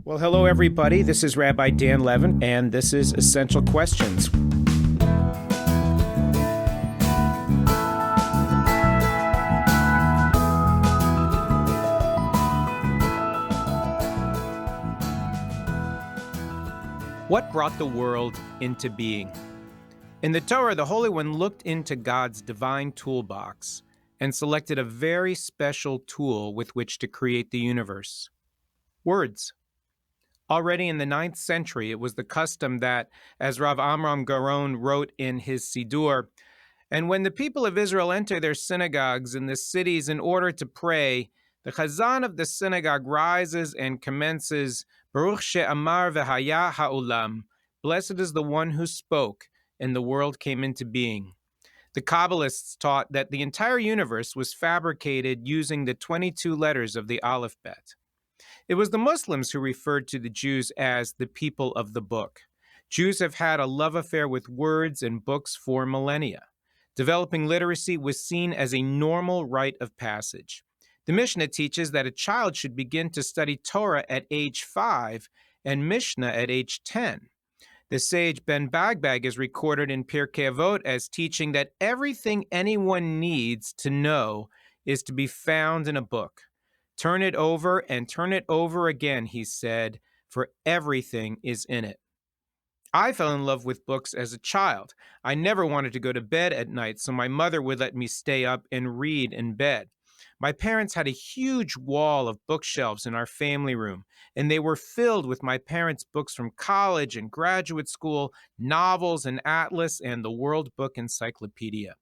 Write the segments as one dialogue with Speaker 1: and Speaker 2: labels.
Speaker 1: Well, hello, everybody. This is Rabbi Dan Levin, and this is Essential Questions. What brought the world into being? In the Torah, the Holy One looked into God's divine toolbox and selected a very special tool with which to create the universe: words. Already in the 9th century, it was the custom that, as Rav Amram Garon wrote in his Siddur, and when the people of Israel enter their synagogues in the cities in order to pray, the chazan of the synagogue rises and commences, Baruch she'amar v'haya ha'olam, blessed is the one who spoke, and the world came into being. The Kabbalists taught that the entire universe was fabricated using the 22 letters of the alphabet. It was the Muslims who referred to the Jews as the people of the book. Jews have had a love affair with words and books for millennia. Developing literacy was seen as a normal rite of passage. The Mishnah teaches that a child should begin to study Torah at age 5 and Mishnah at age 10. The sage Ben Bagbag is recorded in Pirkei Avot as teaching that everything anyone needs to know is to be found in a book. Turn it over and turn it over again, he said, for everything is in it. I fell in love with books as a child. I never wanted to go to bed at night, so my mother would let me stay up and read in bed. My parents had a huge wall of bookshelves in our family room, and they were filled with my parents' books from college and graduate school, novels and atlas, and the World Book Encyclopedia.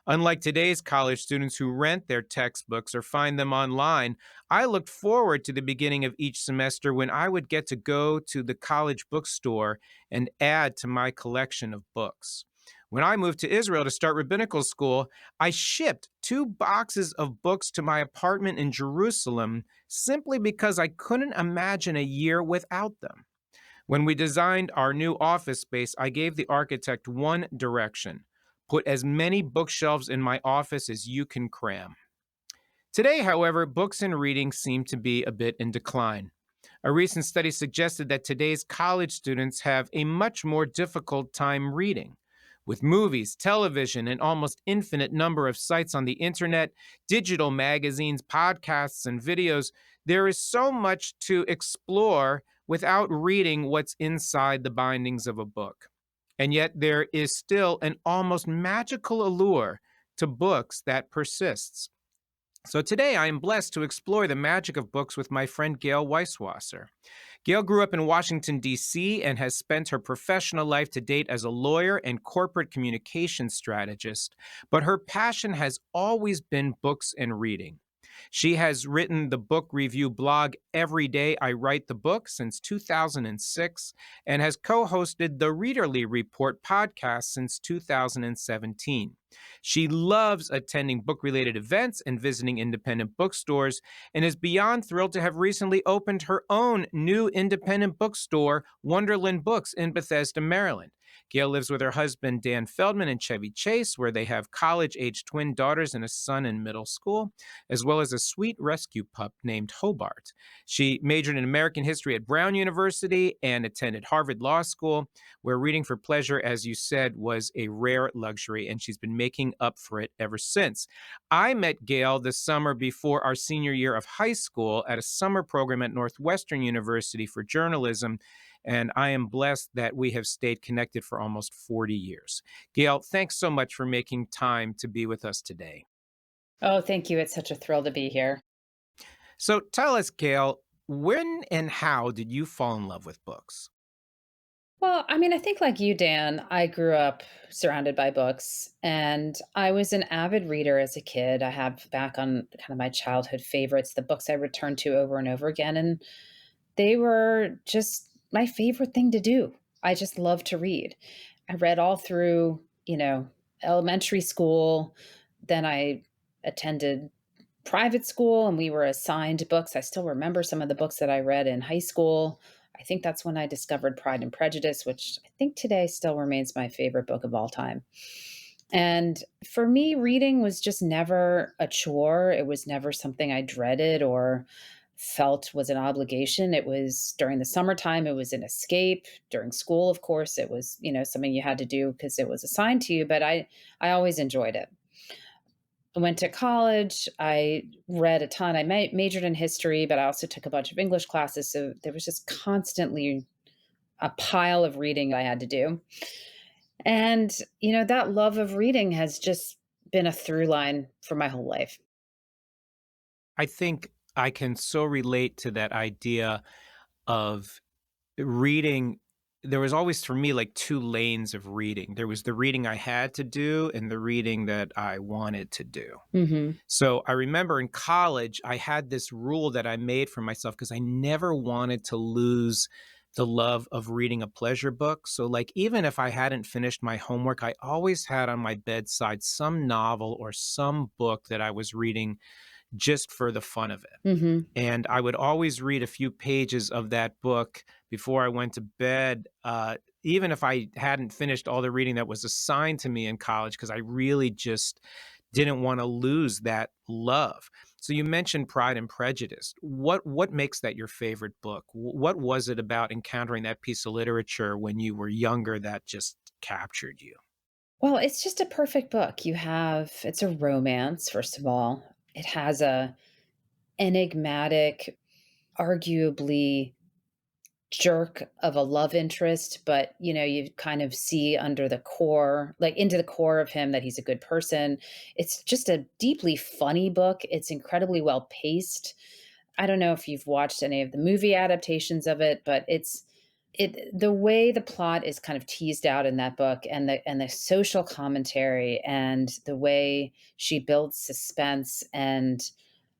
Speaker 1: Unlike today's college students who rent their textbooks or find them online, I looked forward to the beginning of each semester when I would get to go to the college bookstore and add to my collection of books. When I moved to Israel to start rabbinical school, I shipped 2 boxes of books to my apartment in Jerusalem simply because I couldn't imagine a year without them. When we designed our new office space, I gave the architect one direction: put as many bookshelves in my office as you can cram. Today, however, books and reading seem to be a bit in decline. A recent study suggested that today's college students have a much more difficult time reading. With movies, television, and almost infinite number of sites on the internet, digital magazines, podcasts, and videos, there is so much to explore without reading what's inside the bindings of a book. And yet there is still an almost magical allure to books that persists. So today I am blessed to explore the magic of books with my friend Gayle Weiswasser. Gayle grew up in Washington, D.C., and has spent her professional life to date as a lawyer and corporate communications strategist, but her passion has always been books and reading. She has written the book review blog Every Day I Write the Book since 2006 and has co-hosted the Readerly Report podcast since 2017. She loves attending book-related events and visiting independent bookstores and is beyond thrilled to have recently opened her own new independent bookstore, Wonderland Books, in Bethesda, Maryland. Gayle lives with her husband, Dan Feldman, in Chevy Chase, where they have college-age twin daughters and a son in middle school, as well as a sweet rescue pup named Hobart. She majored in American history at Brown University and attended Harvard Law School, where reading for pleasure, as you said, was a rare luxury, and she's been making up for it ever since. I met Gayle the summer before our senior year of high school at a summer program at Northwestern University for journalism, and I am blessed that we have stayed connected for almost 40 years. Gayle, thanks so much for making time to be with us today.
Speaker 2: Oh, thank you. It's such a thrill to be here.
Speaker 1: So tell us, Gayle, when and how did you fall in love with books?
Speaker 2: Well, I think like you, Dan, I grew up surrounded by books and I was an avid reader as a kid. I have back on kind of my childhood favorites, the books I returned to over and over again. And they were just my favorite thing to do. I just love to read. I read all through, elementary school. Then I attended private school and we were assigned books. I still remember some of the books that I read in high school. I think that's when I discovered Pride and Prejudice, which I think today still remains my favorite book of all time. And for me, reading was just never a chore. It was never something I dreaded or felt was an obligation. It was during the summertime, it was an escape. During school, of course, it was, something you had to do because it was assigned to you, but I always enjoyed it. I went to college. I read a ton. I majored in history, but I also took a bunch of English classes. So there was just constantly a pile of reading I had to do. And, that love of reading has just been a through line for my whole life.
Speaker 1: I think I can so relate to that idea of reading. There was always for me like two lanes of reading. There was the reading I had to do and the reading that I wanted to do.
Speaker 2: Hmm.
Speaker 1: So I remember in college, I had this rule that I made for myself because I never wanted to lose the love of reading a pleasure book. So, like, even if I hadn't finished my homework, I always had on my bedside some novel or some book that I was reading just for the fun of it.
Speaker 2: Hmm.
Speaker 1: And I would always read a few pages of that book before I went to bed, even if I hadn't finished all the reading that was assigned to me in college, because I really just didn't want to lose that love. So you mentioned Pride and Prejudice. What makes that your favorite book? What was it about encountering that piece of literature when you were younger that just captured you?
Speaker 2: Well, it's just a perfect book. It's a romance, first of all. It has a enigmatic, arguably jerk of a love interest, but you kind of see under the core, like into the core of him, that he's a good person. It's just a deeply funny book. It's incredibly well paced. I don't know if you've watched any of the movie adaptations of it, but the way the plot is kind of teased out in that book, and the social commentary, and the way she builds suspense and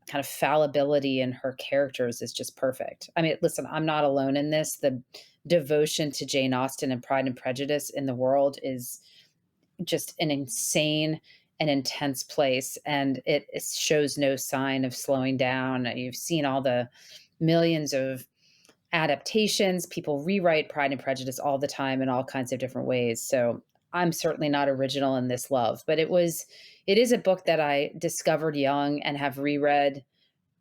Speaker 2: kind of fallibility in her characters is just perfect. I mean, listen, I'm not alone in this. The devotion to Jane Austen and Pride and Prejudice in the world is just an insane and intense place, and it shows no sign of slowing down. You've seen all the millions of adaptations. People rewrite Pride and Prejudice all the time in all kinds of different ways. So I'm certainly not original in this love, but it is a book that I discovered young and have reread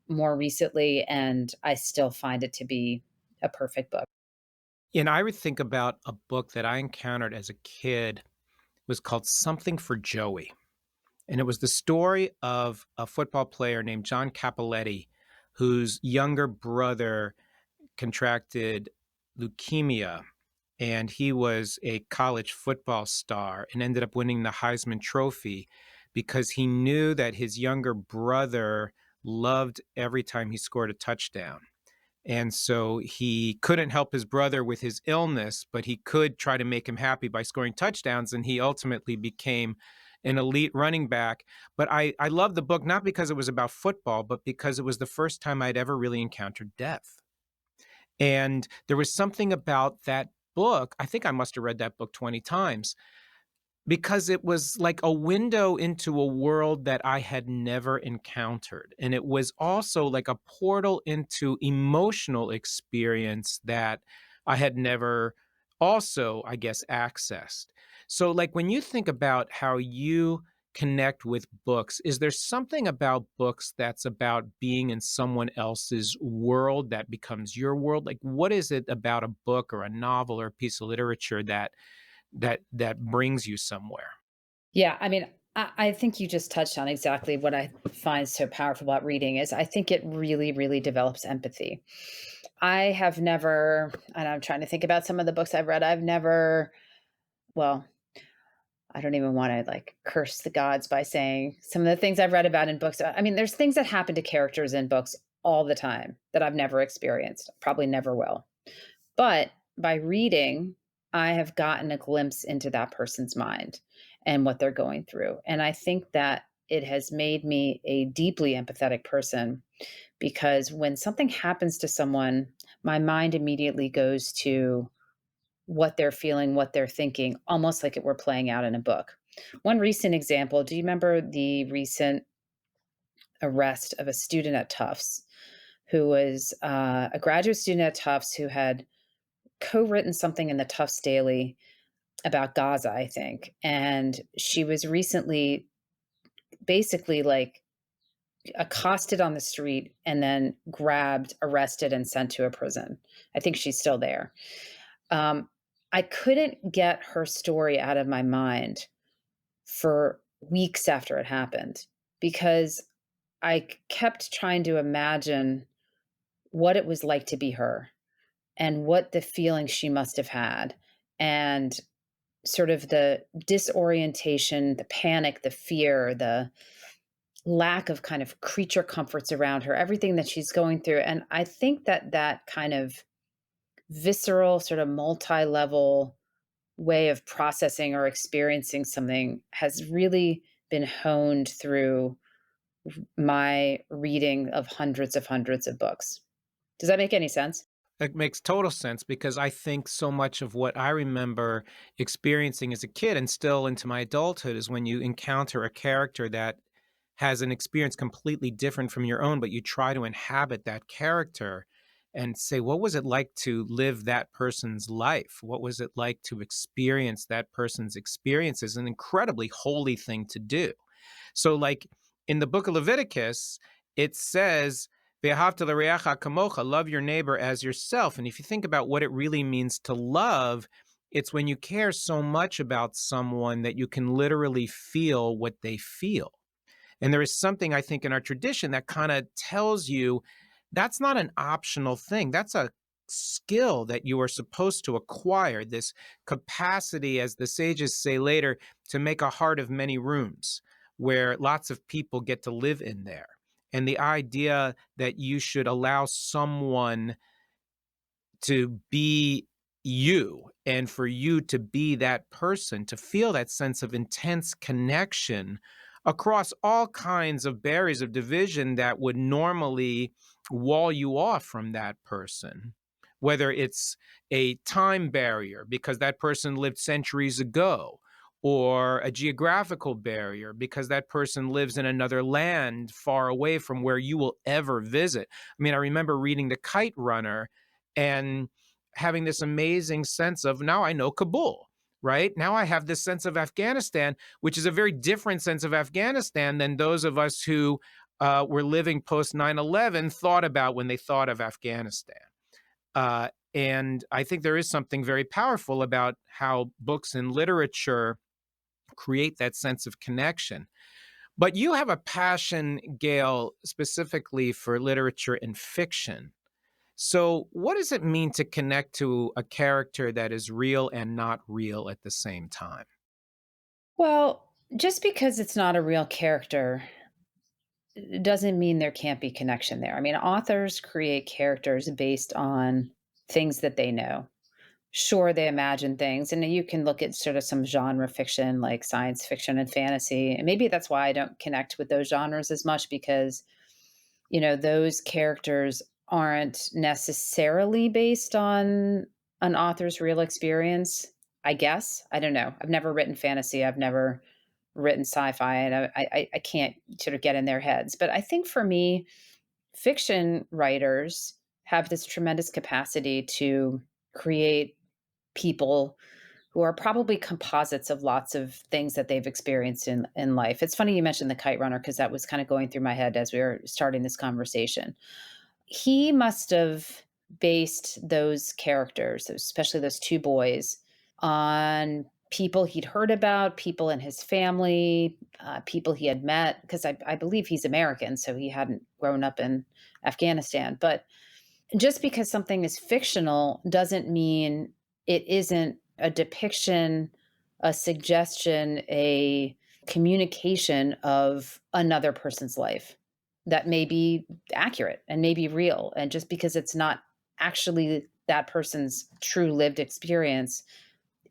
Speaker 2: more recently, and I still find it to be a perfect book.
Speaker 1: And I would think about a book that I encountered as a kid was called Something for Joey. And it was the story of a football player named John Capoletti, whose younger brother contracted leukemia. And he was a college football star and ended up winning the Heisman Trophy because he knew that his younger brother loved every time he scored a touchdown. And so he couldn't help his brother with his illness, but he could try to make him happy by scoring touchdowns. And he ultimately became an elite running back. But I love the book, not because it was about football, but because it was the first time I'd ever really encountered death. And there was something about that book. I think I must have read that book 20 times because it was like a window into a world that I had never encountered. And it was also like a portal into emotional experience that I had never also, I guess, accessed. So, like, when you think about how you connect with books, is there something about books that's about being in someone else's world that becomes your world? Like, what is it about a book or a novel or a piece of literature that brings you somewhere?
Speaker 2: Yeah, I mean, I think you just touched on exactly what I find so powerful about reading is I think it really, really develops empathy. I have never, and I'm trying to think about some of the books I've read. I've never, well, I don't even want to like curse the gods by saying some of the things I've read about in books. I mean, there's things that happen to characters in books all the time that I've never experienced, probably never will. But by reading, I have gotten a glimpse into that person's mind and what they're going through. And I think that it has made me a deeply empathetic person because when something happens to someone, my mind immediately goes to what they're feeling, what they're thinking, almost like it were playing out in a book. One recent example, do you remember the recent arrest of a student at Tufts who was a graduate student at Tufts who had co-written something in the Tufts Daily about Gaza, I think. And she was recently basically like accosted on the street and then grabbed, arrested, and sent to a prison. I think she's still there. Um, I couldn't get her story out of my mind for weeks after it happened because kept trying to imagine what it was like to be her and what the feeling she must have had and sort of the disorientation, the panic, the fear, the lack of kind of creature comforts around her, everything that she's going through. And I think that that kind of visceral, sort of multi level way of processing or experiencing something has really been honed through my reading of hundreds of books. Does that make any sense?
Speaker 1: It makes total sense because I think so much of what I remember experiencing as a kid and still into my adulthood is when you encounter a character that has an experience completely different from your own, but you try to inhabit that character and say, what was it like to live that person's life? What was it like to experience that person's experience? Is an incredibly holy thing to do. So, like in the book of Leviticus, it says, "Ve'ahavta l'reacha kamocha," love your neighbor as yourself. And if you think about what it really means to love, it's when you care so much about someone that you can literally feel what they feel. And there is something I think in our tradition that kind of tells you that's not an optional thing. That's a skill that you are supposed to acquire, this capacity, as the sages say later, to make a heart of many rooms where lots of people get to live in there. And the idea that you should allow someone to be you and for you to be that person, to feel that sense of intense connection across all kinds of barriers of division that would normally wall you off from that person. Whether it's a time barrier because that person lived centuries ago, or a geographical barrier because that person lives in another land far away from where you will ever visit. I mean, I remember reading The Kite Runner and having this amazing sense of now I know Kabul, right? Now I have this sense of Afghanistan, which is a very different sense of Afghanistan than those of us who were living post 9/11 thought about when they thought of Afghanistan. And I think there is something very powerful about how books and literature create that sense of connection. But you have a passion, Gayle, specifically for literature and fiction. So, what does it mean to connect to a character that is real and not real at the same time?
Speaker 2: Well, just because it's not a real character doesn't mean there can't be connection there. I mean, authors create characters based on things that they know. Sure, they imagine things, and you can look at sort of some genre fiction like science fiction and fantasy, and maybe that's why I don't connect with those genres as much because, those characters aren't necessarily based on an author's real experience, I guess. I don't know. I've never written fantasy. I've never written sci-fi, and I can't sort of get in their heads. But I think for me, fiction writers have this tremendous capacity to create people who are probably composites of lots of things that they've experienced in life. It's funny you mentioned the kite runner because that was kind of going through my head as we were starting this conversation. He must have based those characters, especially those two boys, on people he'd heard about, people in his family, people he had met, because I believe he's American, so he hadn't grown up in Afghanistan. But just because something is fictional doesn't mean it isn't a depiction, a suggestion, a communication of another person's life that may be accurate and may be real. And just because it's not actually that person's true lived experience,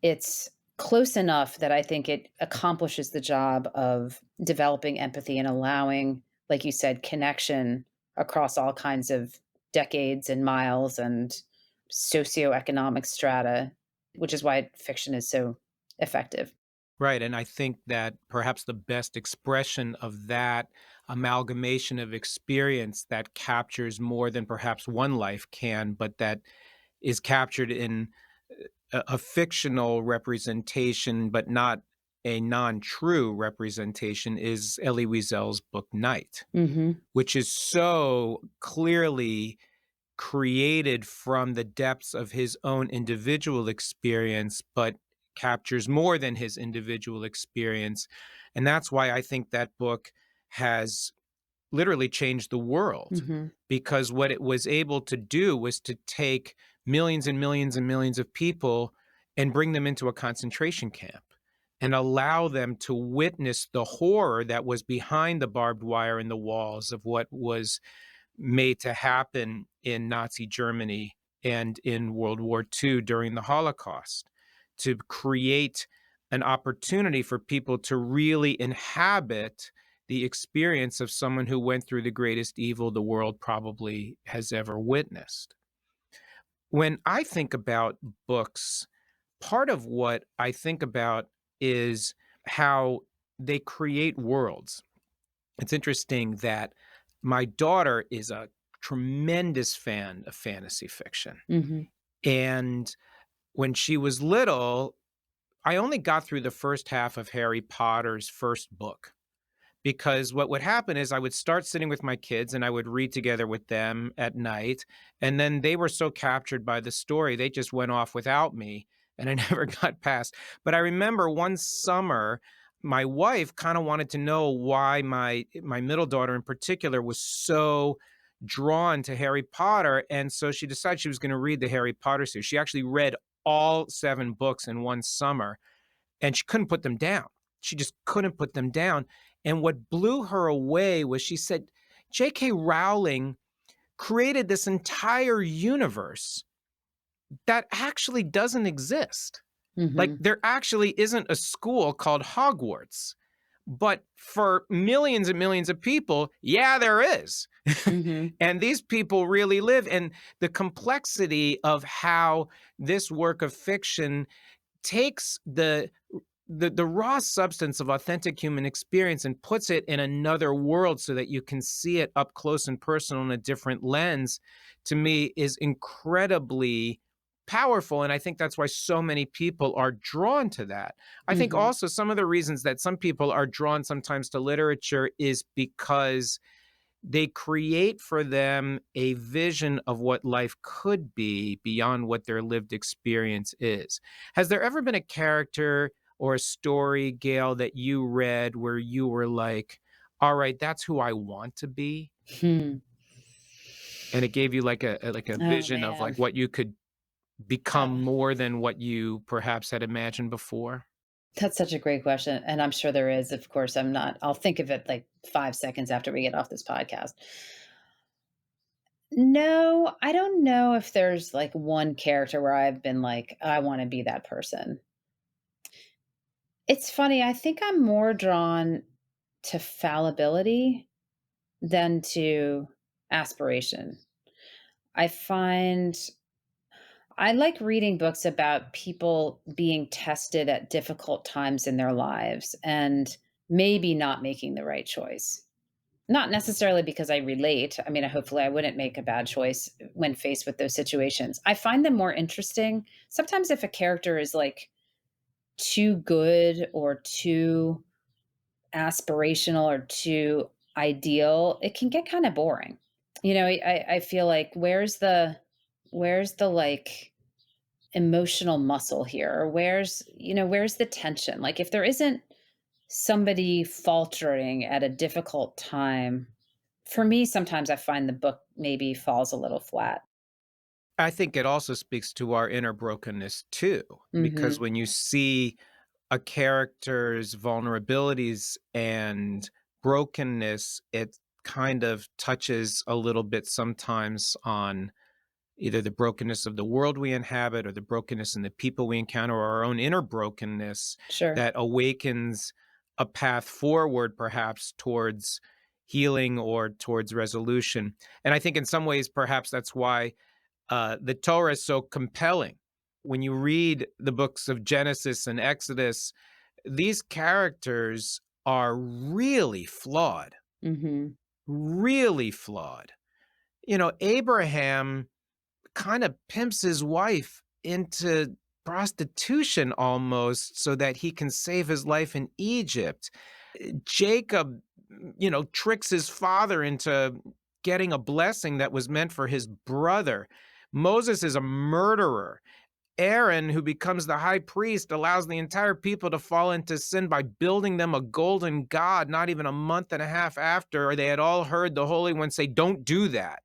Speaker 2: it's close enough that I think it accomplishes the job of developing empathy and allowing, like you said, connection across all kinds of decades and miles and socioeconomic strata, which is why fiction is so effective.
Speaker 1: Right. And I think that perhaps the best expression of that amalgamation of experience that captures more than perhaps one life can, but that is captured in a fictional representation, but not a non-true representation is Elie Wiesel's book Night,
Speaker 2: Mhm.
Speaker 1: which is so clearly created from the depths of his own individual experience, but captures more than his individual experience. And that's why I think that book has literally changed the world,
Speaker 2: Mhm.
Speaker 1: because what it was able to do was to take millions and millions and millions of people and bring them into a concentration camp and allow them to witness the horror that was behind the barbed wire and the walls of what was made to happen in Nazi Germany and in World War II during the Holocaust, to create an opportunity for people to really inhabit the experience of someone who went through the greatest evil the world probably has ever witnessed. When I think about books, part of what I think about is how they create worlds. It's interesting that my daughter is a tremendous fan of fantasy fiction.
Speaker 2: Mhm.
Speaker 1: And when she was little, I only got through the first half of Harry Potter's first book, because what would happen is I would start sitting with my kids and I would read together with them at night. And then they were so captured by the story, they just went off without me and I never got past. But I remember one summer, my wife kind of wanted to know why my middle daughter in particular was so drawn to Harry Potter. And so she decided she was going to read the Harry Potter series. She actually read all 7 books in one summer and she couldn't put them down. She just couldn't put them down. And what blew her away was she said, J.K. Rowling created this entire universe that actually doesn't exist. Like,
Speaker 2: Mhm.
Speaker 1: there actually isn't a school called Hogwarts. But for millions and millions of people, yeah, there is.
Speaker 2: Mhm.
Speaker 1: And these people really live. And the complexity of how this work of fiction takes the raw substance of authentic human experience and puts it in another world so that you can see it up close and personal in a different lens, to me is incredibly powerful. And I think that's why so many people are drawn to that. I think
Speaker 2: Mhm.
Speaker 1: also some of the reasons that some people are drawn sometimes to literature is because they create for them a vision of what life could be beyond what their lived experience is. Has there ever been a character or a story, Gail, that you read where you were like, all right, that's who I want to be?
Speaker 2: Hmm.
Speaker 1: And it gave you like a
Speaker 2: Oh,
Speaker 1: vision of
Speaker 2: man.
Speaker 1: like what you could become
Speaker 2: Oh,
Speaker 1: more than what you perhaps had imagined before?
Speaker 2: that's such a great question, and I'm sure there is. Of course, I'll think of it, like, 5 seconds after we get off this podcast. No, I don't know if there's, like, one character where I've been like, "I wanna be that person." It's funny, I think I'm more drawn to fallibility than to aspiration. I find I like reading books about people being tested at difficult times in their lives and maybe not making the right choice. Not necessarily because I relate. I mean, hopefully I wouldn't make a bad choice when faced with those situations. I find them more interesting. Sometimes if a character is like too good or too aspirational or too ideal, it can get kind of boring. I feel like where's the like emotional muscle here? Or where's the tension? Like if there isn't somebody faltering at a difficult time, for me, sometimes I find the book maybe falls a little flat.
Speaker 1: I think it also speaks to our inner brokenness too, because
Speaker 2: Mhm.
Speaker 1: when you see a character's vulnerabilities and brokenness, it kind of touches a little bit sometimes on either the brokenness of the world we inhabit or the brokenness in the people we encounter or our own inner brokenness
Speaker 2: Sure.
Speaker 1: that awakens a path forward, perhaps towards healing or towards resolution. And I think in some ways, perhaps that's why the Torah is so compelling. When you read the books of Genesis and Exodus, these characters are really flawed,
Speaker 2: Mhm.
Speaker 1: really flawed. Abraham kind of pimps his wife into prostitution almost so that he can save his life in Egypt. Jacob, tricks his father into getting a blessing that was meant for his brother. Moses is a murderer. Aaron, who becomes the high priest, allows the entire people to fall into sin by building them a golden god, not even a month and a half after they had all heard the Holy One say, "Don't do that."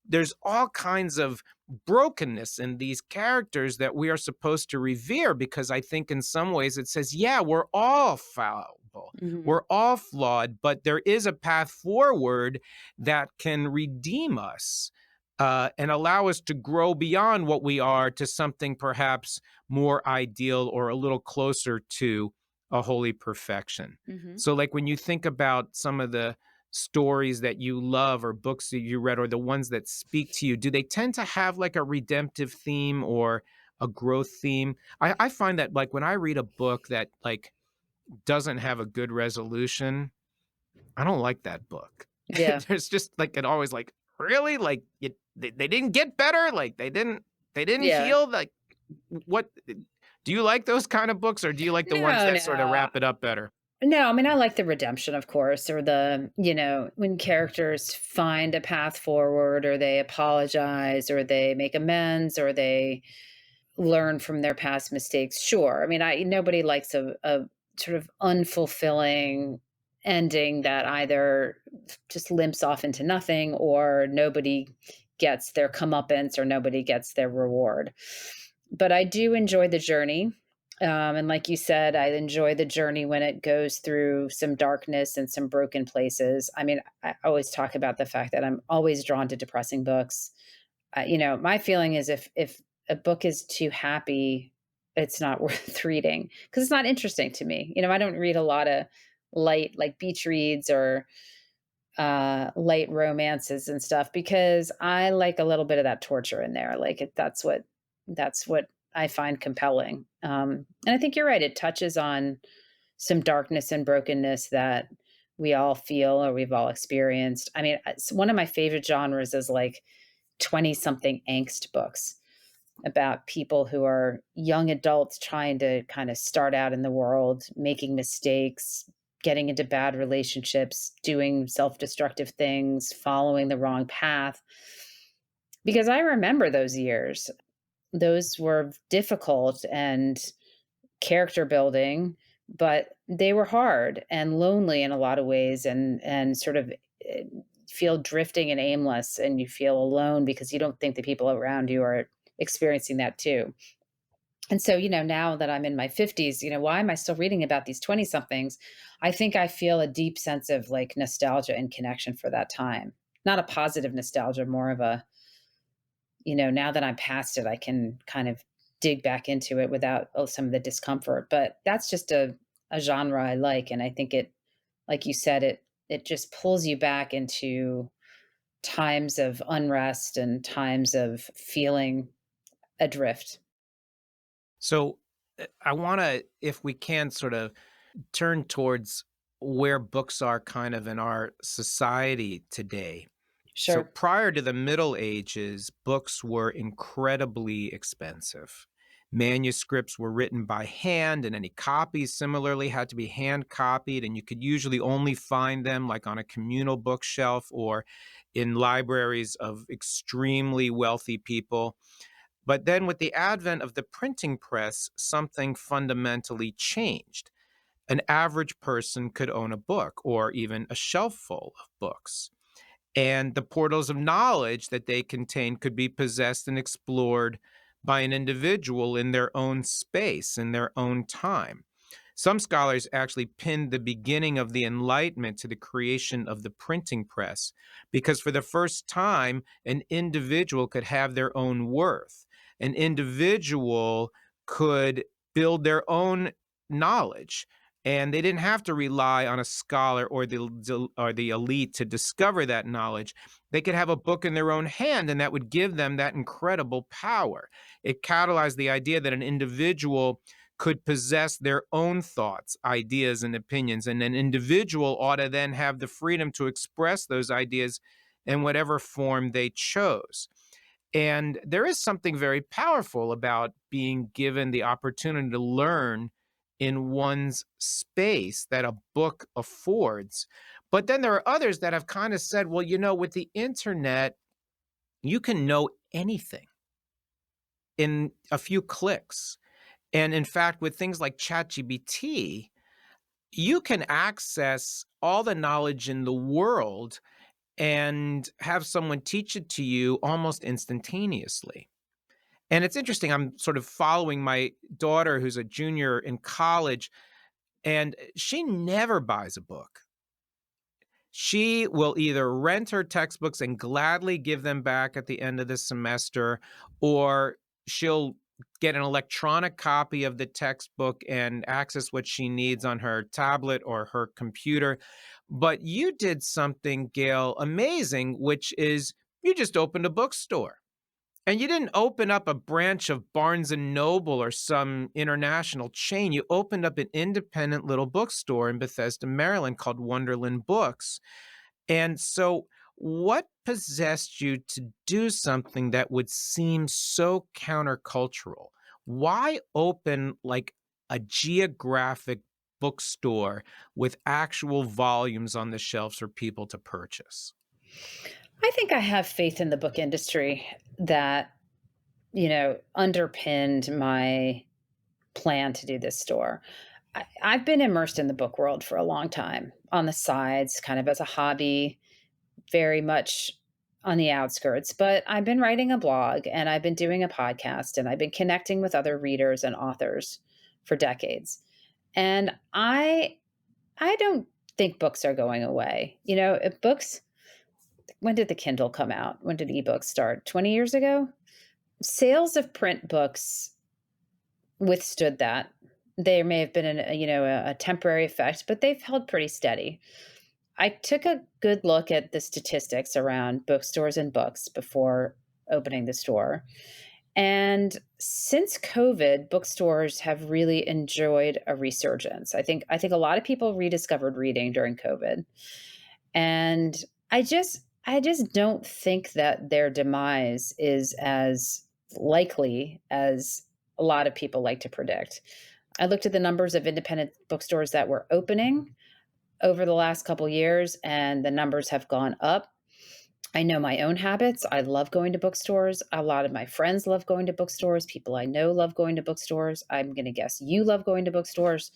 Speaker 1: There's all kinds of brokenness in these characters that we are supposed to revere, because I think in some ways it says, yeah, we're all fallible.
Speaker 2: Mhm.
Speaker 1: We're all flawed, but there is a path forward that can redeem us and allow us to grow beyond what we are to something perhaps more ideal or a little closer to a holy perfection.
Speaker 2: Mhm.
Speaker 1: So, like when you think about some of the stories that you love or books that you read or the ones that speak to you, do they tend to have like a redemptive theme or a growth theme? I find that like when I read a book that like doesn't have a good resolution, I don't like that book.
Speaker 2: Yeah.
Speaker 1: There's just like it always like, really, like they didn't get better, like they didn't
Speaker 2: Yeah.
Speaker 1: heal, like what do you like those kind of books, or do you like the ones
Speaker 2: No,
Speaker 1: that sort of
Speaker 2: no.
Speaker 1: wrap it up better?
Speaker 2: No, I mean, I like the redemption, of course, or when characters find a path forward, or they apologize, or they make amends, or they learn from their past mistakes. Sure. I mean, nobody likes a sort of unfulfilling ending that either just limps off into nothing, or nobody gets their comeuppance, or nobody gets their reward. But I do enjoy the journey. And like you said, I enjoy the journey when it goes through some darkness and some broken places. I mean, I always talk about the fact that I'm always drawn to depressing books. My feeling is if a book is too happy, it's not worth reading because it's not interesting to me. I don't read a lot of light, like beach reads, or light romances and stuff, because I like a little bit of that torture in there. Like that's what I find compelling. And I think you're right. It touches on some darkness and brokenness that we all feel or we've all experienced. I mean, one of my favorite genres is like 20 something angst books about people who are young adults trying to kind of start out in the world, making mistakes, getting into bad relationships, doing self destructive things, following the wrong path. Because I remember those years. Those were difficult and character building, but they were hard and lonely in a lot of ways, and sort of feel drifting and aimless, and you feel alone because you don't think the people around you are experiencing that too. And so, now that I'm in my 50s, why am I still reading about these 20 somethings? I think I feel a deep sense of like nostalgia and connection for that time. Not a positive nostalgia, more of a, now that I'm past it, I can kind of dig back into it without some of the discomfort. But that's just a genre I like. And I think it, like you said, it just pulls you back into times of unrest and times of feeling adrift.
Speaker 1: So I want to, if we can, sort of turn towards where books are kind of in our society today. So
Speaker 2: Sure.
Speaker 1: prior to the Middle Ages, books were incredibly expensive. Manuscripts were written by hand, and any copies similarly had to be hand copied, and you could usually only find them like on a communal bookshelf or in libraries of extremely wealthy people. But then with the advent of the printing press, something fundamentally changed. An average person could own a book or even a shelf full of books. And the portals of knowledge that they contain could be possessed and explored by an individual in their own space, in their own time. Some scholars actually pinned the beginning of the Enlightenment to the creation of the printing press, because for the first time, an individual could have their own worth. An individual could build their own knowledge, and they didn't have to rely on a scholar or the elite to discover that knowledge. They could have a book in their own hand, and that would give them that incredible power. It catalyzed the idea that an individual could possess their own thoughts, ideas, and opinions, and an individual ought to then have the freedom to express those ideas in whatever form they chose. And there is something very powerful about being given the opportunity to learn in one's space that a book affords. But then there are others that have kind of said, well, with the internet, you can know anything in a few clicks. And in fact, with things like ChatGPT, you can access all the knowledge in the world and have someone teach it to you almost instantaneously. And it's interesting. I'm sort of following my daughter, who's a junior in college, and she never buys a book. She will either rent her textbooks and gladly give them back at the end of the semester, or she'll get an electronic copy of the textbook and access what she needs on her tablet or her computer. But you did something, Gayle, amazing, which is you just opened a bookstore. And you didn't open up a branch of Barnes and Noble or some international chain. You opened up an independent little bookstore in Bethesda, Maryland called Wonderland Books. And so, what possessed you to do something that would seem so countercultural? Why open like a geographic bookstore with actual volumes on the shelves for people to purchase?
Speaker 2: I think I have faith in the book industry that, underpinned my plan to do this store. I've been immersed in the book world for a long time on the sides, kind of as a hobby, very much on the outskirts. But I've been writing a blog and I've been doing a podcast and I've been connecting with other readers and authors for decades. And I don't think books are going away. If books, when did the Kindle come out? When did ebooks start? 20 years ago? Sales of print books withstood that. There may have been a temporary effect, but they've held pretty steady. I took a good look at the statistics around bookstores and books before opening the store. And since COVID, bookstores have really enjoyed a resurgence. I think a lot of people rediscovered reading during COVID. And I just don't think that their demise is as likely as a lot of people like to predict. I looked at the numbers of independent bookstores that were opening over the last couple years, and the numbers have gone up. I know my own habits. I love going to bookstores. A lot of my friends love going to bookstores. People I know love going to bookstores. I'm going to guess you love going to bookstores.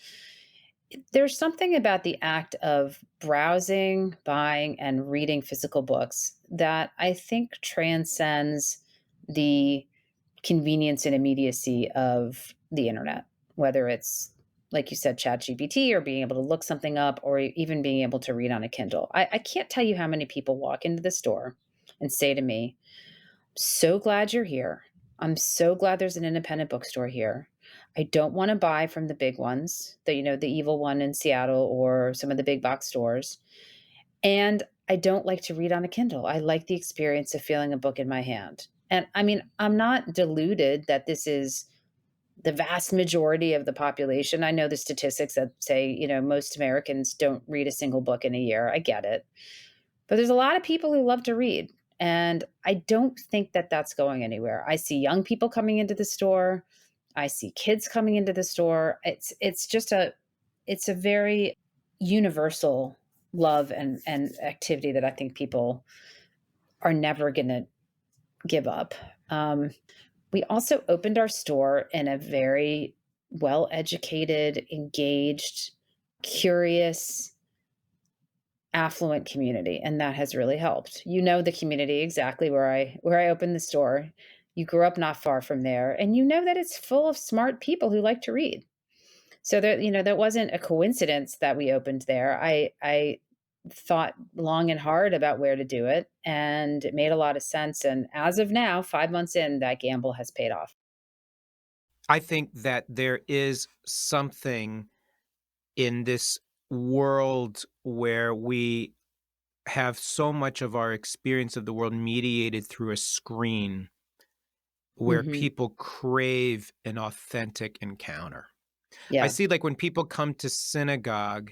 Speaker 2: There's something about the act of browsing, buying, and reading physical books that I think transcends the convenience and immediacy of the internet, whether it's, like you said, ChatGPT, or being able to look something up, or even being able to read on a Kindle. I can't tell you how many people walk into the store and say to me, so glad you're here. I'm so glad there's an independent bookstore here. I don't want to buy from the big ones, the evil one in Seattle or some of the big box stores. And I don't like to read on a Kindle. I like the experience of feeling a book in my hand. And I mean, I'm not deluded that this is the vast majority of the population. I know the statistics that say, most Americans don't read a single book in a year. I get it. But there's a lot of people who love to read. And I don't think that that's going anywhere. I see young people coming into the store. I see kids coming into the store. It's a very universal love and activity that I think people are never going to give up. We also opened our store in a very well educated, engaged, curious, affluent community, and that has really helped. You know the community exactly where I opened the store. You grew up not far from there, and you know that it's full of smart people who like to read. So that wasn't a coincidence that we opened there. I thought long and hard about where to do it, and it made a lot of sense. And as of now, 5 months in, that gamble has paid off.
Speaker 1: I think that there is something in this world where we have so much of our experience of the world mediated through a screen, where
Speaker 2: Hmm.
Speaker 1: people crave an authentic encounter. I
Speaker 2: Yeah.
Speaker 1: see, like, when people come to synagogue,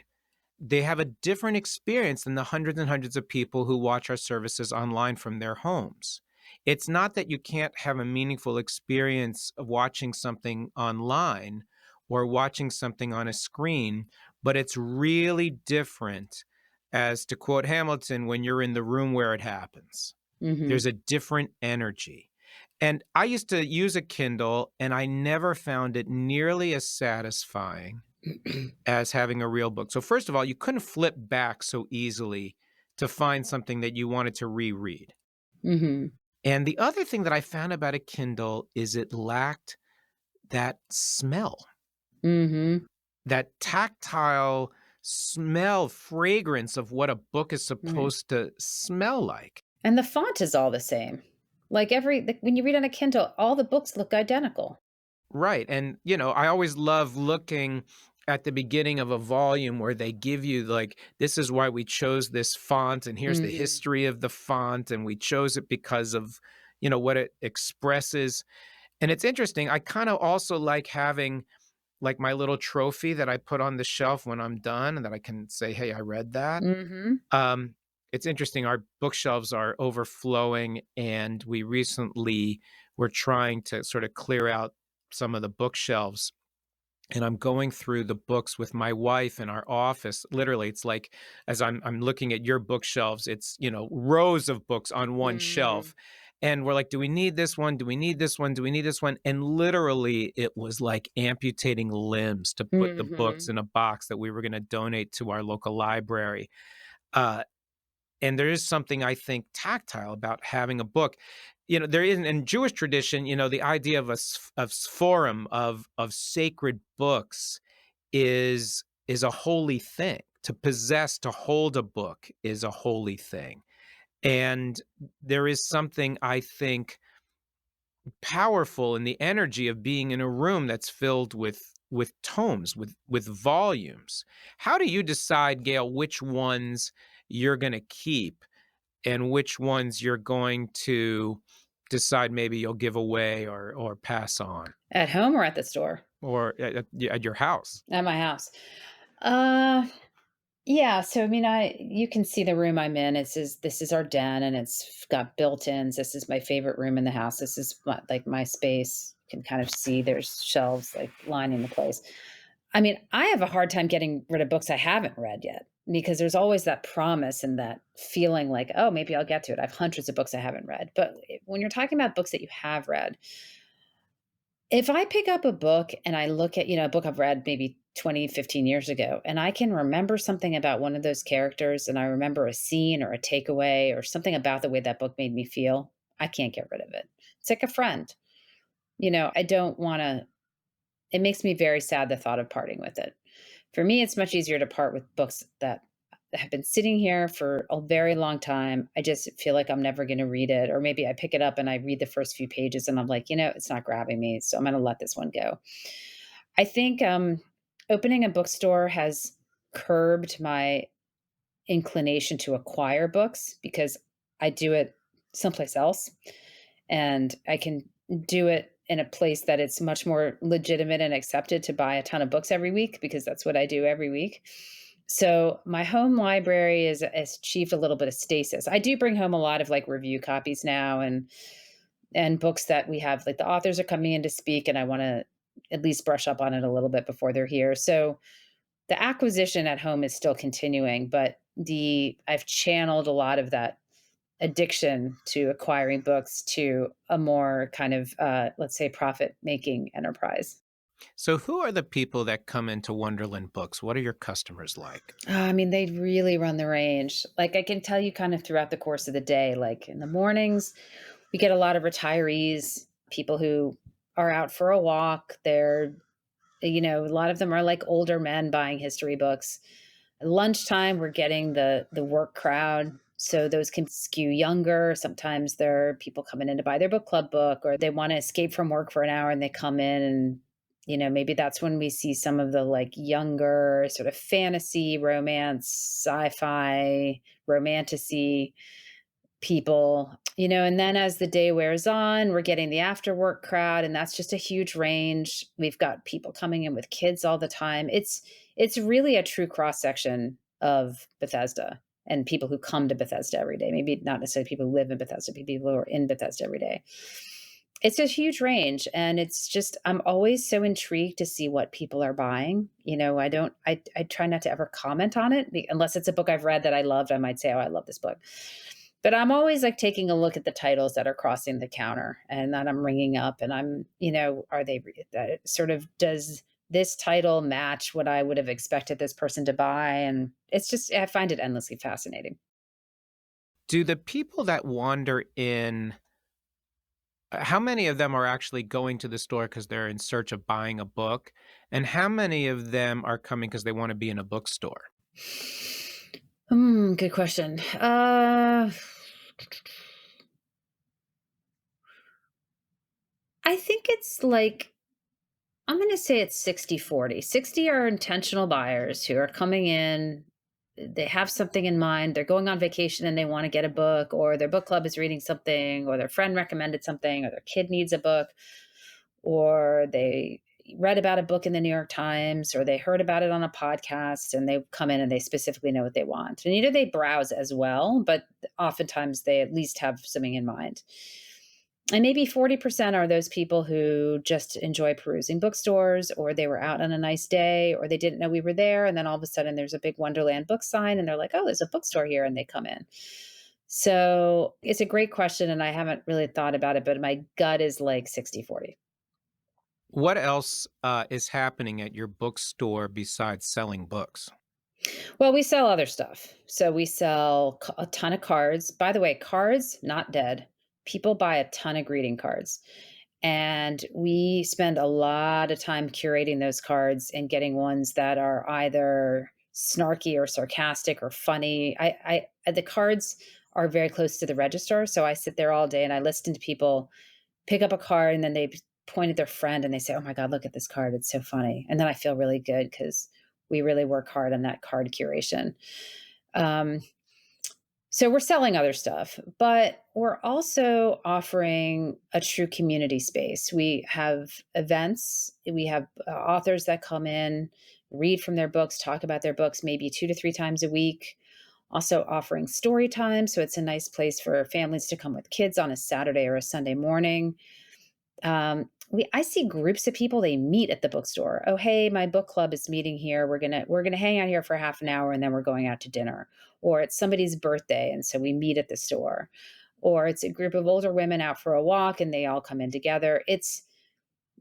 Speaker 1: they have a different experience than the hundreds and hundreds of people who watch our services online from their homes. It's not that you can't have a meaningful experience of watching something online or watching something on a screen, but it's really different, as to quote Hamilton, when you're in the room where it happens.
Speaker 2: Mhm.
Speaker 1: There's a different energy. And I used to use a Kindle, and I never found it nearly as satisfying as having a real book. So first of all, you couldn't flip back so easily to find something that you wanted to reread.
Speaker 2: Mhm.
Speaker 1: And the other thing that I found about a Kindle is it lacked that smell,
Speaker 2: Mhm.
Speaker 1: that tactile smell, fragrance of what a book is
Speaker 2: Right.
Speaker 1: supposed to smell like.
Speaker 2: And the font is all the same. When you read on a Kindle, all the books look identical.
Speaker 1: Right. And, I always love looking at the beginning of a volume where they give you, like, this is why we chose this font, and here's the
Speaker 2: Mhm.
Speaker 1: history of the font, and we chose it because of, what it expresses. And it's interesting. I kind of also like having, like, my little trophy that I put on the shelf when I'm done and that I can say, hey, I read that.
Speaker 2: Mhm.
Speaker 1: Um, it's interesting. Our bookshelves are overflowing, and we recently were trying to sort of clear out some of the bookshelves. And I'm going through the books with my wife in our office. Literally, it's like, as I'm looking at your bookshelves, it's, rows of books on one
Speaker 2: Mhm.
Speaker 1: shelf. And we're like, do we need this one? Do we need this one? Do we need this one? And literally, it was like amputating limbs to put the books
Speaker 2: Mhm.
Speaker 1: in a box that we were going to donate to our local library. Uh, and there is something, I think, tactile about having a book. There is, in Jewish tradition, the idea of of sforim, of sacred books, is a holy thing. To possess, to hold a book is a holy thing. And there is something, I think, powerful in the energy of being in a room that's filled with tomes, with volumes. How do you decide, Gail, which ones you're going to keep and which ones you're going to decide maybe you'll give away or pass on,
Speaker 2: At home or at the store?
Speaker 1: or at your house?
Speaker 2: At my house. Uh, yeah, so I mean, you can see the room I'm in. This is our den, and it's got built-ins. This is my favorite room in the house. This is like my space. You can kind of see there's shelves like lining the place. I mean, I have a hard time getting rid of books I haven't read yet because there's always that promise and that feeling like, oh, maybe I'll get to it. I have hundreds of books I haven't read. But when you're talking about books that you have read, if I pick up a book and I look at, a book I've read maybe 20, 15 years ago, and I can remember something about one of those characters, and I remember a scene or a takeaway or something about the way that book made me feel, I can't get rid of it. It's like a friend. I don't want to, it makes me very sad, the thought of parting with it. For me, it's much easier to part with books that have been sitting here for a very long time. I just feel like I'm never going to read it. Or maybe I pick it up and I read the first few pages and I'm like, it's not grabbing me. So I'm going to let this one go. I think opening a bookstore has curbed my inclination to acquire books because I do it someplace else and I can do it in a place that it's much more legitimate and accepted to buy a ton of books every week because that's what I do every week. So my home library has achieved a little bit of stasis. I do bring home a lot of like review copies now and books that we have like the authors are coming in to speak and I want to at least brush up on it a little bit before they're here. So the acquisition at home is still continuing, but the I've channeled a lot of that addiction to acquiring books to a more kind of let's say profit making enterprise.
Speaker 1: So who are the people that come into Wonderland Books? What are your customers like?
Speaker 2: I mean, they really run the range. Like I can tell you kind of throughout the course of the day, like in the mornings, we get a lot of retirees, people who are out for a walk. A lot of them are like older men buying history books. At lunchtime, we're getting the work crowd. So those can skew younger. Sometimes there are people coming in to buy their book club book, or they want to escape from work for an hour and they come in and maybe that's when we see some of the like younger sort of fantasy, romance, sci-fi, romantasy people, and then as the day wears on, we're getting the after work crowd, and that's just a huge range. We've got people coming in with kids all the time. It's really a true cross section of Bethesda. and people who come to Bethesda every day. Maybe not necessarily people who live in Bethesda, people who are in Bethesda every day. It's a huge range, and it's just I'm always so intrigued to see what people are buying. I try not to ever comment on it unless it's a book I've read that I loved. I might say, "Oh, I love this book." But I'm always like taking a look at the titles that are crossing the counter and that I'm ringing up, and are they that sort of does this title match what I would have expected this person to buy? And it's just I find it endlessly fascinating.
Speaker 1: Do the people that wander in, how many of them are actually going to the store because they're in search of buying a book? And how many of them are coming because they want to be in a bookstore?
Speaker 2: Good question. I think it's like I'm going to say it's 60-40. 60 are intentional buyers who are coming in. They have something in mind. They're going on vacation and they want to get a book, or their book club is reading something, or their friend recommended something, or their kid needs a book, or they read about a book in the New York Times, or they heard about it on a podcast and they come in and they specifically know what they want. And either they browse as well, but oftentimes they at least have something in mind. And maybe 40% are those people who just enjoy perusing bookstores, or they were out on a nice day, or they didn't know we were there. And then all of a sudden there's a big Wonderland book sign and they're like, oh, there's a bookstore here. And they come in. So it's a great question. And I haven't really thought about it, but my gut is like 60-40.
Speaker 1: What else is happening at your bookstore besides selling books?
Speaker 2: Well, we sell other stuff. So we sell a ton of cards. By the way, cards, not dead. People buy a ton of greeting cards. And we spend a lot of time curating those cards and getting ones that are either snarky or sarcastic or funny. The cards are very close to the register. So I sit there all day and I listen to people pick up a card and then they point at their friend and they say, "Oh my God, look at this card. It's so funny." And then I feel really good because we really work hard on that card curation. Um, so we're selling other stuff, but we're also offering a true community space. We have events, we have authors that come in, read from their books, talk about their books maybe 2 to 3 times a week. Also offering story time. So it's a nice place for families to come with kids on a Saturday or a Sunday morning. I see groups of people, they meet at the bookstore. Oh, hey, my book club is meeting here. We're gonna hang out here for half an hour and then we're going out to dinner. Or it's somebody's birthday and so we meet at the store. Or it's a group of older women out for a walk and they all come in together. It's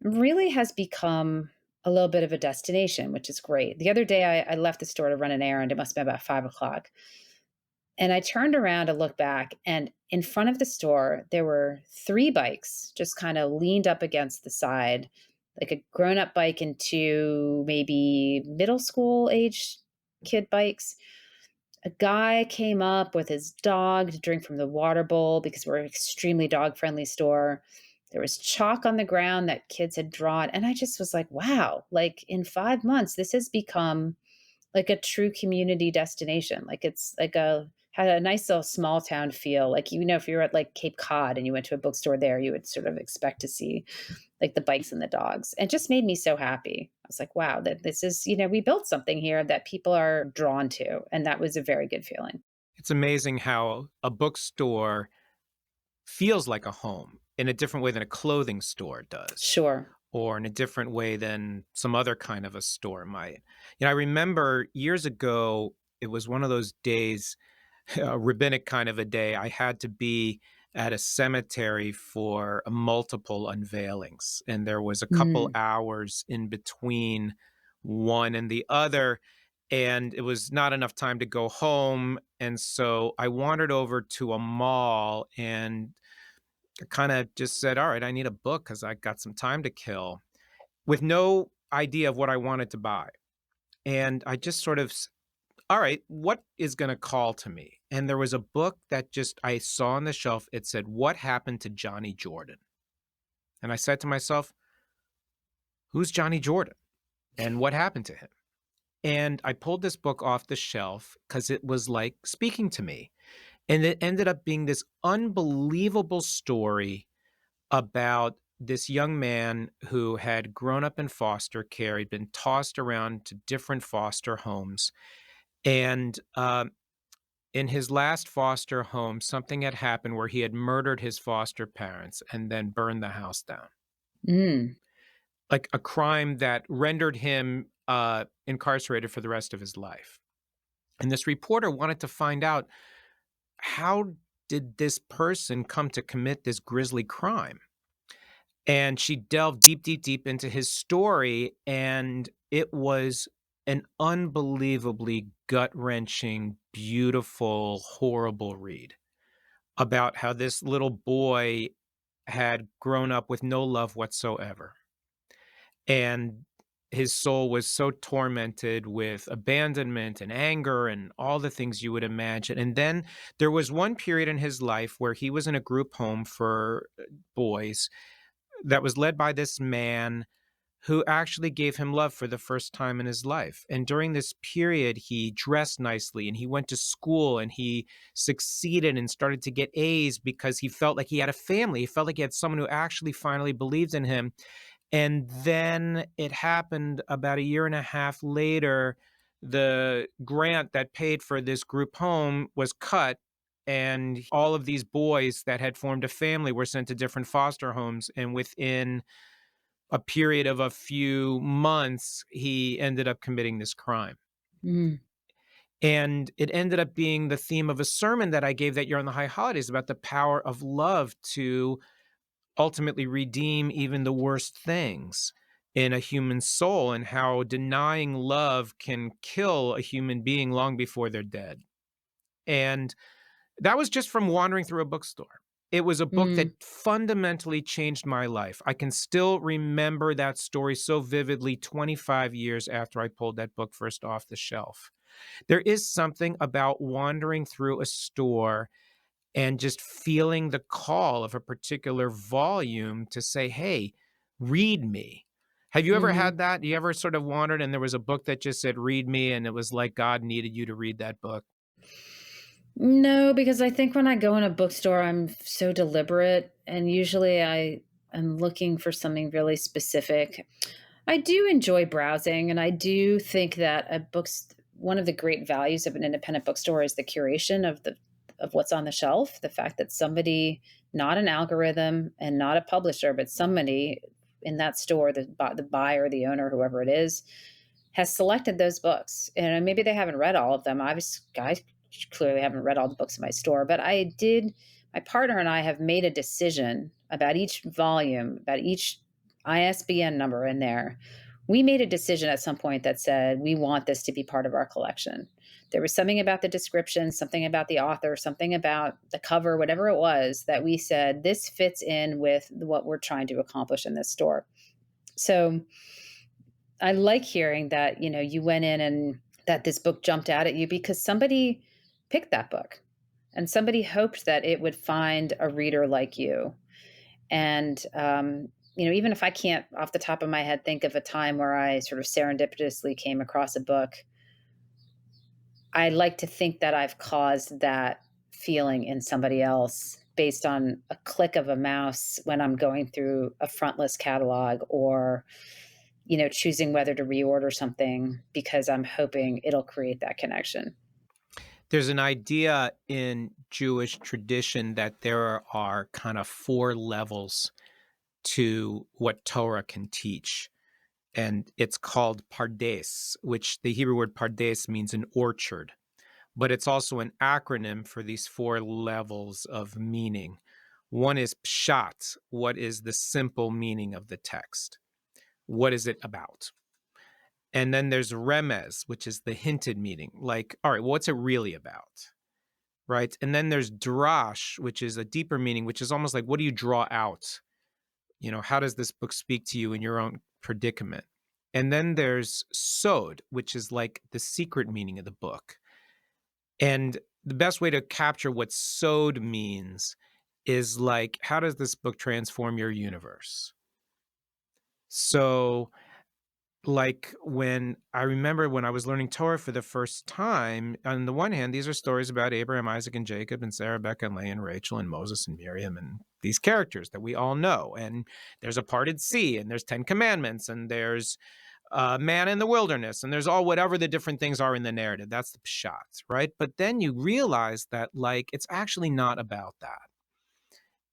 Speaker 2: really has become a little bit of a destination, which is great. The other day I left the store to run an errand. It must have been about 5 o'clock. And I turned around to look back, and in front of the store, there were 3 bikes just kinda leaned up against the side, like a grown-up bike and 2 maybe middle school age kid bikes. A guy came up with his dog to drink from the water bowl because we're an extremely dog-friendly store. There was chalk on the ground that kids had drawn, and I just was like, "Wow, like, in 5 months, this has become like a true community destination. Like it's like a had a nice little small town feel. Like, if you're at like Cape Cod and you went to a bookstore there, you would sort of expect to see like the bikes and the dogs. It just made me so happy. I was like, wow, that this is, we built something here that people are drawn to. And that was a very good feeling.
Speaker 1: It's amazing how a bookstore feels like a home in a different way than a clothing store does,
Speaker 2: Sure.
Speaker 1: or in a different way than some other kind of a store might. I remember years ago, it was one of those days, a rabbinic kind of a day. I had to be at a cemetery for multiple unveilings, and there was a couple
Speaker 2: Mm.
Speaker 1: hours in between one and the other, and it was not enough time to go home. And so I wandered over to a mall and kind of just said, all right, I need a book because I got some time to kill, with no idea of what I wanted to buy. And I just sort of, all right, what is going to call to me? And there was a book that just I saw on the shelf. It said, What Happened to Johnny Jordan? And I said to myself, who's Johnny Jordan? And what happened to him? And I pulled this book off the shelf because it was like speaking to me. And it ended up being this unbelievable story about this young man who had grown up in foster care. He'd been tossed around to different foster homes. And In his last foster home, something had happened where he had murdered his foster parents and then burned the house down.
Speaker 2: Mm.
Speaker 1: Like a crime that rendered him, incarcerated for the rest of his life. And this reporter wanted to find out, how did this person come to commit this grisly crime? And she delved deep, deep, deep into his story, and it was an unbelievably gut-wrenching, beautiful, horrible read about how this little boy had grown up with no love whatsoever. And his soul was so tormented with abandonment and anger and all the things you would imagine. And then there was one period in his life where he was in a group home for boys that was led by this man who actually gave him love for the first time in his life. And during this period, he dressed nicely and he went to school and he succeeded and started to get A's because he felt like he had a family. He felt like he had someone who actually finally believed in him. And then it happened about a year and a half later, the grant that paid for this group home was cut, and all of these boys that had formed a family were sent to different foster homes. And within a period of a few months, he ended up committing this crime.
Speaker 2: Mm.
Speaker 1: And it ended up being the theme of a sermon that I gave that year on the high holidays about the power of love to ultimately redeem even the worst things in a human soul, and how denying love can kill a human being long before they're dead. And that was just from wandering through a bookstore. It was a book
Speaker 2: Mm.
Speaker 1: that fundamentally changed my life. I can still remember that story so vividly 25 years after I pulled that book first off the shelf. There is something about wandering through a store and just feeling the call of a particular volume to say, "Hey, read me." Have you ever
Speaker 2: Mhm.
Speaker 1: had that? You ever sort of wandered and there was a book that just said, "Read me," and it was like God needed you to read that book?
Speaker 2: No, because I think when I go in a bookstore, I'm so deliberate, and usually I am looking for something really specific. I do enjoy browsing, and I do think that a book's one of the great values of an independent bookstore is the curation of what's on the shelf. The fact that somebody, not an algorithm and not a publisher, but somebody in that store, the buyer, the owner, whoever it is, has selected those books. And maybe they haven't read all of them. I clearly haven't read all the books in my store, but I did. My partner and I have made a decision about each volume, about each ISBN number in there. We made a decision at some point that said we want this to be part of our collection. There was something about the description, something about the author, something about the cover, whatever it was, that we said this fits in with what we're trying to accomplish in this store. So I like hearing that, you went in and that this book jumped out at you because somebody picked that book and somebody hoped that it would find a reader like you. And, even if I can't off the top of my head think of a time where I sort of serendipitously came across a book, I like to think that I've caused that feeling in somebody else based on a click of a mouse when I'm going through a frontless catalog or choosing whether to reorder something because I'm hoping it'll create that connection.
Speaker 1: There's an idea in Jewish tradition that there are kind of 4 levels to what Torah can teach, and it's called pardes, which the Hebrew word pardes means an orchard, but it's also an acronym for these 4 levels of meaning. One is pshat. What is the simple meaning of the text? What is it about? And then there's remez, which is the hinted meaning. Like, all right, what's it really about? Right? And then there's drash, which is a deeper meaning, which is almost like, what do you draw out? How does this book speak to you in your own predicament? And then there's sod, which is like the secret meaning of the book. And the best way to capture what sod means is like, how does this book transform your universe? So, like when I remember when I was learning Torah for the first time, on the one hand, these are stories about Abraham, Isaac, and Jacob, and Sarah, Rebecca, and Leah, and Rachel, and Moses, and Miriam, and these characters that we all know. And there's a parted sea, and there's 10 commandments, and there's man in the wilderness, and there's all whatever the different things are in the narrative. That's the pshat, right? But then you realize that, like, it's actually not about that.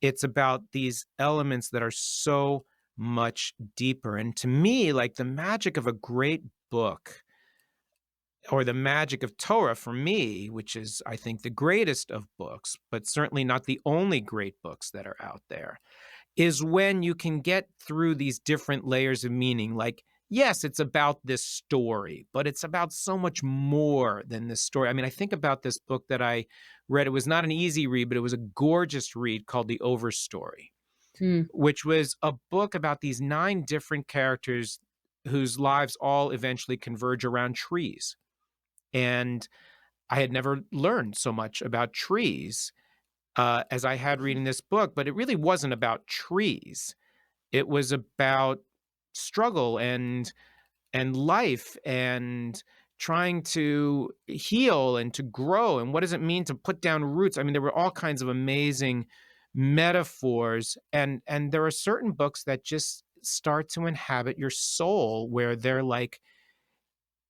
Speaker 1: It's about these elements that are so much deeper. And to me, like, the magic of a great book, or the magic of Torah for me, which is, I think, the greatest of books, but certainly not the only great books that are out there, is when you can get through these different layers of meaning. Like, yes, it's about this story, but it's about so much more than this story. I mean, I think about this book that I read. It was not an easy read, but it was a gorgeous read called The Overstory,
Speaker 2: Mm.
Speaker 1: which was a book about these 9 different characters whose lives all eventually converge around trees. And I had never learned so much about trees as I had reading this book, but it really wasn't about trees. It was about struggle and life and trying to heal and to grow, and what does it mean to put down roots. I mean, there were all kinds of amazing metaphors, and there are certain books that just start to inhabit your soul, where they're like,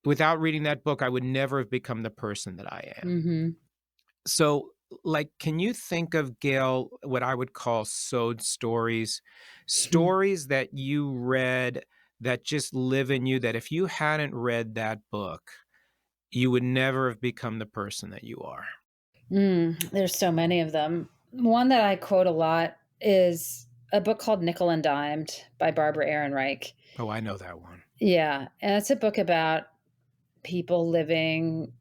Speaker 1: without reading that book, I would never have become the person that I am.
Speaker 2: Mhm.
Speaker 1: So, like, can you think of, Gayle, what I would call sewed stories? Stories that you read that just live in you, that if you hadn't read that book, you would never have become the person that you are?
Speaker 2: There's so many of them. One that I quote a lot is a book called Nickel and Dimed by Barbara Ehrenreich.
Speaker 1: Oh, I know that one.
Speaker 2: Yeah, and it's a book about people living,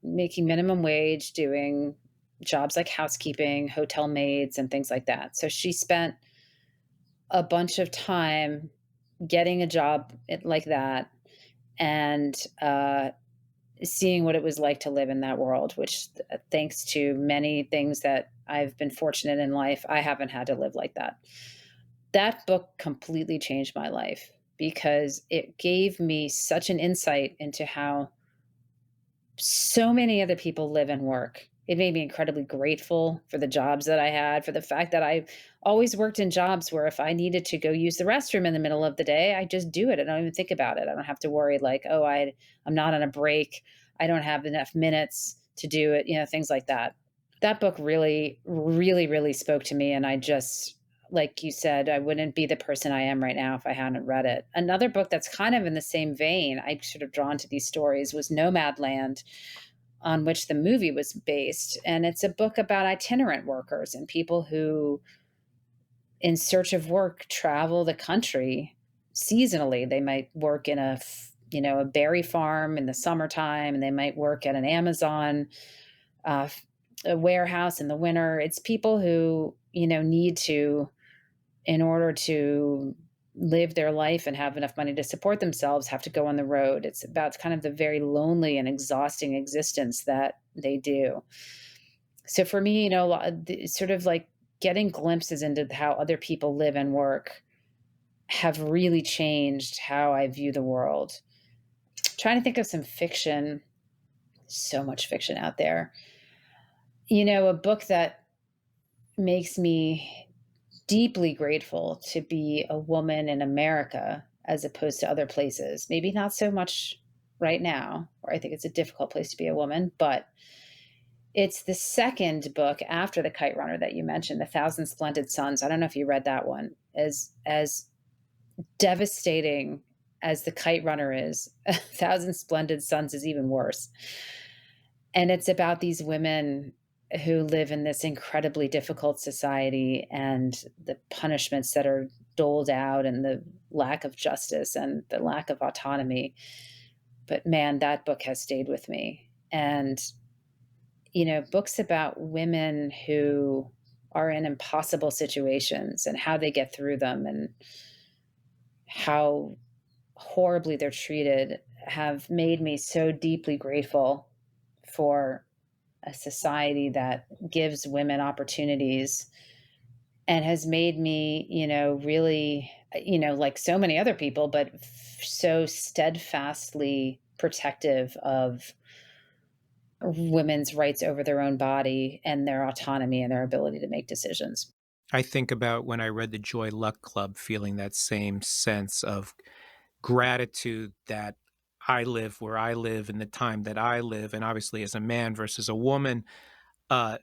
Speaker 2: making minimum wage, doing jobs like housekeeping, hotel maids, and things like that. So she spent a bunch of time getting a job like that, and seeing what it was like to live in that world, which, thanks to many things that I've been fortunate in life, I haven't had to live like that. That book completely changed my life because it gave me such an insight into how so many other people live and work. It made me incredibly grateful for the jobs that I had, for the fact that I always worked in jobs where if I needed to go use the restroom in the middle of the day, I just do it. I don't even think about it. I don't have to worry like, oh, I'm not on a break. I don't have enough minutes to do it, things like that. That book really, really, really spoke to me. And I just, like you said, I wouldn't be the person I am right now if I hadn't read it. Another book that's kind of in the same vein, I sort of drawn to these stories, was Nomadland, on which the movie was based. And it's a book about itinerant workers and people who, in search of work, travel the country seasonally. They might work in a berry farm in the summertime, and they might work at an Amazon uh, a warehouse in the winter. It's people who, need to, in order to live their life and have enough money to support themselves, have to go on the road. It's about kind of the very lonely and exhausting existence that they do. So for me, sort of like getting glimpses into how other people live and work have really changed how I view the world. Trying to think of some fiction, so much fiction out there. A book that makes me deeply grateful to be a woman in America as opposed to other places. Maybe not so much right now, where I think it's a difficult place to be a woman, but it's the second book after The Kite Runner that you mentioned, The Thousand Splendid Suns. I don't know if you read that one. As devastating as The Kite Runner is, A Thousand Splendid Suns is even worse. And it's about these women who live in this incredibly difficult society and the punishments that are doled out and the lack of justice and the lack of autonomy. But man, that book has stayed with me. And, books about women who are in impossible situations and how they get through them and how horribly they're treated have made me so deeply grateful for a society that gives women opportunities, and has made me, really, like so many other people, but so steadfastly protective of women's rights over their own body and their autonomy and their ability to make decisions.
Speaker 1: I think about when I read the Joy Luck Club, feeling that same sense of gratitude that I live where I live in the time that I live, and obviously as a man versus a woman. Uh,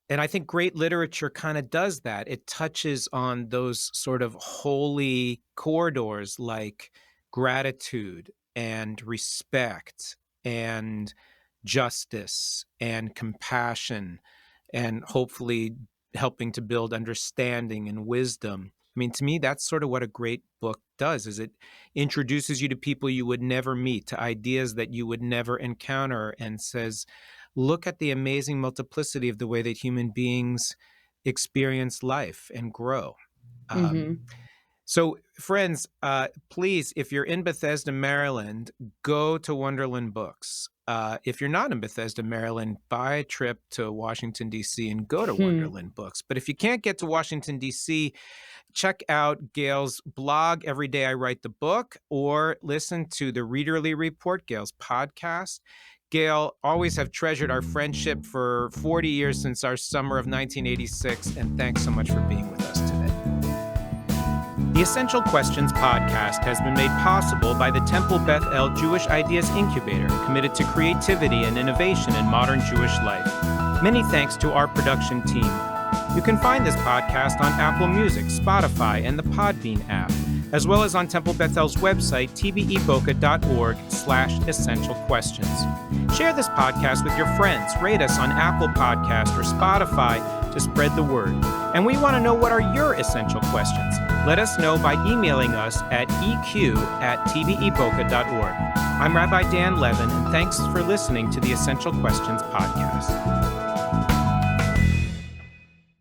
Speaker 1: and I think great literature kind of does that. It touches on those sort of holy corridors like gratitude and respect and justice and compassion, and hopefully helping to build understanding and wisdom. I mean, to me, that's sort of what a great book does, is it introduces you to people you would never meet, to ideas that you would never encounter, and says, look at the amazing multiplicity of the way that human beings experience life and grow.
Speaker 2: Hmm.
Speaker 1: So, friends, please, if you're in Bethesda, Maryland, go to Wonderland Books. If you're not in Bethesda, Maryland, buy a trip to Washington, D.C. and go to Wonderland Books. But if you can't get to Washington, D.C., check out Gayle's blog, Every Day I Write the Book, or listen to the Readerly Report, Gayle's podcast. Gayle, always have treasured our friendship for 40 years since our summer of 1986, and thanks so much for being with us today. The Essential Questions podcast has been made possible by the Temple Beth El Jewish Ideas Incubator, committed to creativity and innovation in modern Jewish life. Many thanks to our production team. You can find this podcast on Apple Music, Spotify, and the Podbean app, as well as on Temple Bethel's website, tbeboca.org/essential questions. Share this podcast with your friends. Rate us on Apple Podcast or Spotify to spread the word. And we want to know, what are your essential questions? Let us know by emailing us at eq@tbeboca.org. I'm Rabbi Dan Levin, and thanks for listening to the Essential Questions podcast.